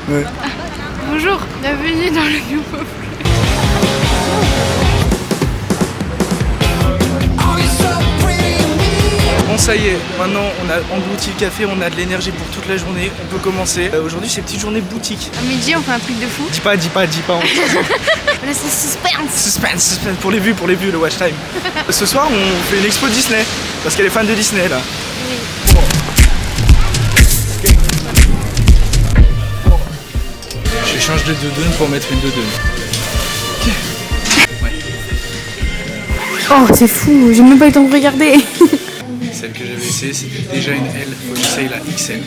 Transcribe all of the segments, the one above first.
Ouais. Bonjour, bienvenue dans le nouveau. Bon ça y est, maintenant on a englouti le café, on a de l'énergie pour toute la journée, on peut commencer. Aujourd'hui c'est petite journée boutique. À midi, on fait un truc de fou. Dis pas. On laisse le suspense. Suspense, pour les vues, le watch time. Ce soir on fait une expo Disney, parce qu'elle est fan de Disney là. Oui. Je change de doudoune pour mettre une doudoune. Ouais. Oh, c'est fou, j'ai même pas eu le temps de regarder. Celle que j'avais essayée c'était déjà une L, faut que j'essaye la XL.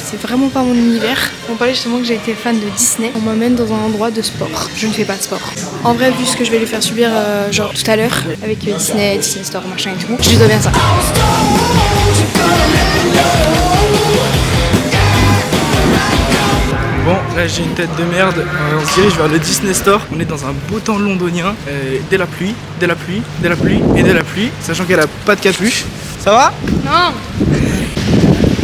C'est vraiment pas mon univers. On parlait justement que j'ai été fan de Disney. On m'amène dans un endroit de sport. Je ne fais pas de sport. En vrai, vu ce que je vais lui faire subir genre tout à l'heure, avec Disney Store, machin et tout, je lui dois bien ça. Bon, là j'ai une tête de merde, on se dirige vers le Disney Store. On est dans un beau temps londonien, dès la pluie, sachant qu'elle a pas de capuche. Ça va? Non.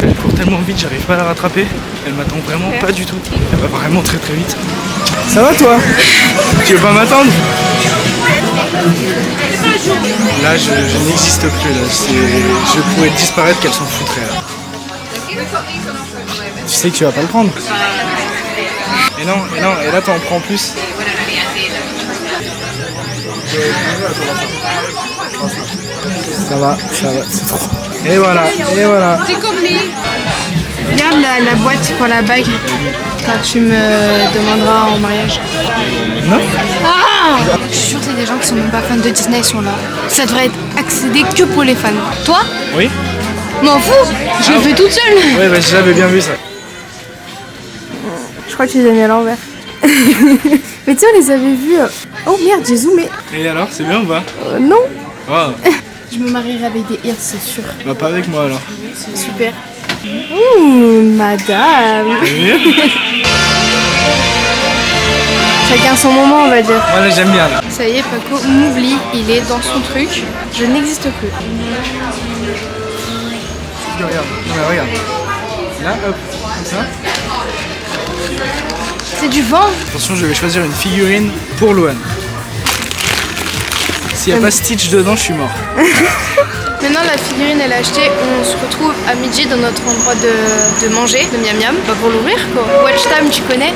Elle court tellement vite, j'arrive pas à la rattraper. Elle m'attend vraiment pas du tout. Elle va vraiment très vite. Ça va toi? Tu veux pas m'attendre? Là je n'existe plus là, je pourrais disparaître qu'elle s'en foutrait là. Tu sais que tu vas pas le prendre. Et non, et là t'en prends plus. Ça va, c'est trop. Et voilà. Regarde la boîte pour la bague quand tu me demanderas en mariage. Non? Ah! Je suis sûre que c'est des gens qui sont même pas fans de Disney, ils sont là. Ça devrait être accédé que pour les fans. Toi? Oui? M'en fous, je le fais toute seule. Ouais, bah j'avais bien vu ça. Je crois que tu les as mis à l'envers. Mais tu sais, on les avait vus. Oh merde, j'ai zoomé. Et alors, c'est bien ou pas? Non. Oh. Je me marierai avec des ears, c'est sûr. Bah pas avec moi alors. Super. Ouh, madame. Chacun son moment, on va dire. Moi là j'aime bien là. Ça y est, Paco m'oublie, il est dans son truc. Je n'existe plus. Regarde, non mais regarde. Là, hop, comme ça. C'est du vent. Attention, je vais choisir une figurine pour Loan. S'il n'y a pas Stitch dedans, je suis mort. Maintenant, la figurine elle est achetée. On se retrouve à midi dans notre endroit de manger, de miam miam. Pas pour l'ouvrir quoi. Watch Time, tu connais?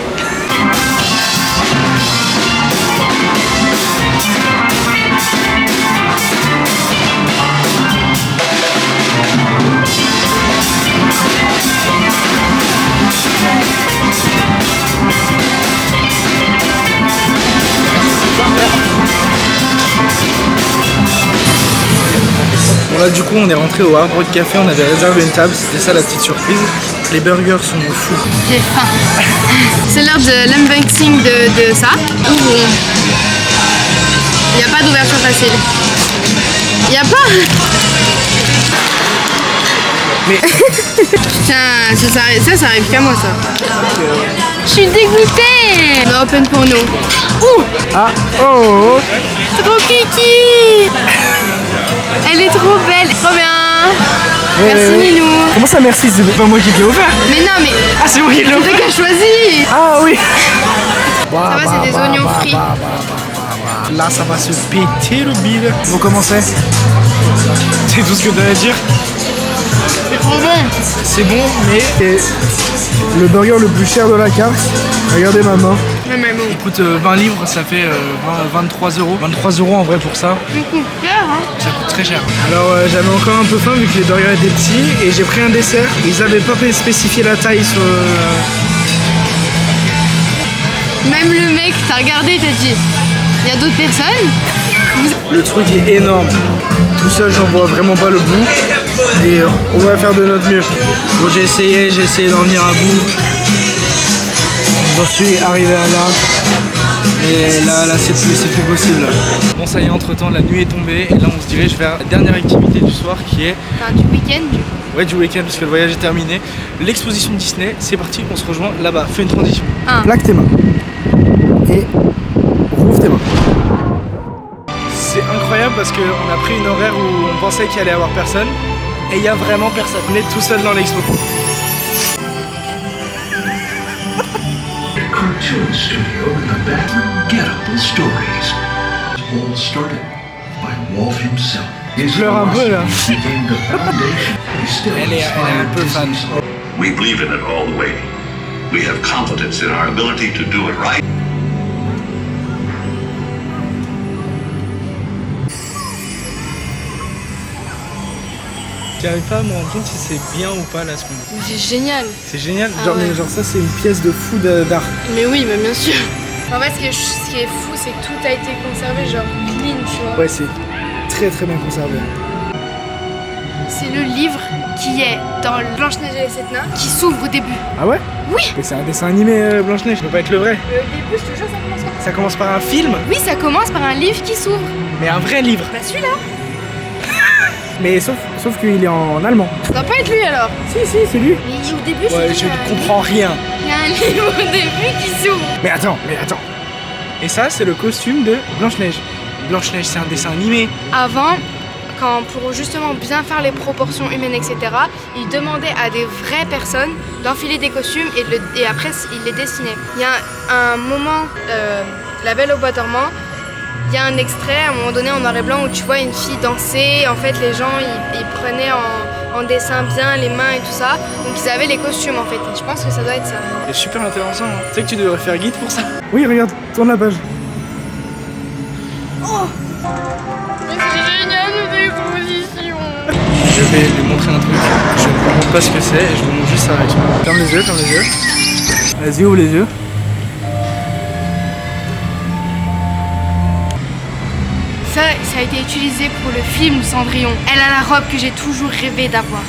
Bon là du coup on est rentré au Hard Rock Café, on avait réservé une table, c'était ça la petite surprise. Les burgers sont fous. J'ai faim. C'est l'heure de l'unboxing de ça. Ouvrons. Il n'y a pas d'ouverture facile. Il n'y a pas. Mais Putain, ça arrive qu'à moi ça. Je suis dégoûtée. On open pour nous. Ouh, ah oh, trop kiki. Elle est trop belle, trop bien. Merci Milou. Comment ça merci? C'est pas moi qui l'ai offert. Mais non mais. Ah c'est moi qui l'ai C'est toi offert. qui as choisi. Ah oui. Ça va, c'est des oignons frits. Là ça va se péter le bide. Vous commencez? C'est tout ce que t'as à dire? C'est trop bon. C'est bon mais c'est le burger le plus cher de la carte. Regardez ma main. Mais bon. Il coûte 20 livres, ça fait 23 euros. 23 euros en vrai pour ça. Ça coûte cher hein. Ça coûte très cher. Alors j'avais encore un peu faim vu que les burgers étaient petits et j'ai pris un dessert. Ils avaient pas spécifié la taille sur Même le mec t'a regardé, t'a dit, il y a d'autres personnes? Le truc est énorme. Tout seul j'en vois vraiment pas le bout. Et on va faire de notre mieux. Bon j'ai essayé d'en venir à bout. J'en suis arrivé à là. Et là c'est plus possible. Bon ça y est, entre temps la nuit est tombée et là on se dirige vers la dernière activité du soir qui est... Enfin du week-end du coup. Ouais, du week-end parce que le voyage est terminé. L'exposition Disney, c'est parti, on se rejoint là-bas. Fais une transition. Plaque tes mains. Et rouvre tes mains. C'est incroyable parce qu'on a pris une horaire où on pensait qu'il allait y avoir personne. Et il n'y a vraiment personne. On est tout seul dans l'expo. cartoon studio in the back. Unforgettable stories. All started by Walt himself. His pleure un peu, là. philosophy became the foundation. He still Elle est un peu fan. We believe in it all the way. We have confidence in our ability to do it right. J'arrive pas à me rendre compte si c'est bien ou pas là ce qu'on dit. C'est génial. C'est génial. Ah Genre, ouais. mais genre ça c'est une pièce de fou d'art. Mais oui, mais bien sûr. En fait, ce qui est fou, c'est que tout a été conservé, genre clean, tu vois. Ouais, c'est très très bien conservé. C'est le livre qui est dans Blanche-Neige et les 7 nains qui s'ouvre au début. Ah ouais? Oui. Mais c'est un dessin animé Blanche-Neige, ça peut pas être le vrai. Au début, je te jure, ça commence comme ça. Ça commence par un film, Oui, ça commence par un livre qui s'ouvre. mais un vrai livre. Bah celui-là. Mais sauf qu'il est en allemand. Ça doit pas être lui alors. Si, c'est lui. Mais au début, Ouais, c'est je ne comprends rien. Il y a un livre au début qui s'ouvre. Mais attends. Et ça, c'est le costume de Blanche-Neige. Blanche-Neige, c'est un dessin animé. Avant, pour justement bien faire les proportions humaines, etc., ils demandaient à des vraies personnes d'enfiler des costumes et après ils les dessinaient. Il y a un moment, La Belle au Bois dormant, il y a un extrait à un moment donné en noir et blanc où tu vois une fille danser. En fait, les gens ils prenaient en dessin bien les mains et tout ça. Donc ils avaient les costumes en fait. Et je pense que ça doit être ça. C'est super intéressant. Hein. Tu sais que tu devrais faire guide pour ça. Oui, regarde, tourne la page. Oh, mais c'est génial cette exposition. Je vais lui montrer un truc. Je ne vous montre pas ce que c'est et je vous montre juste sa réaction. Ferme les yeux. Vas-y, ouvre les yeux. Ça a été utilisé pour le film Cendrillon. Elle a la robe que j'ai toujours rêvé d'avoir.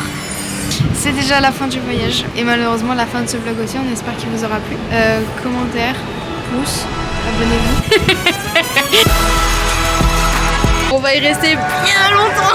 C'est déjà la fin du voyage et malheureusement la fin de ce vlog aussi. On espère qu'il vous aura plu. Commentaire, pouce, abonnez-vous. On va y rester bien longtemps.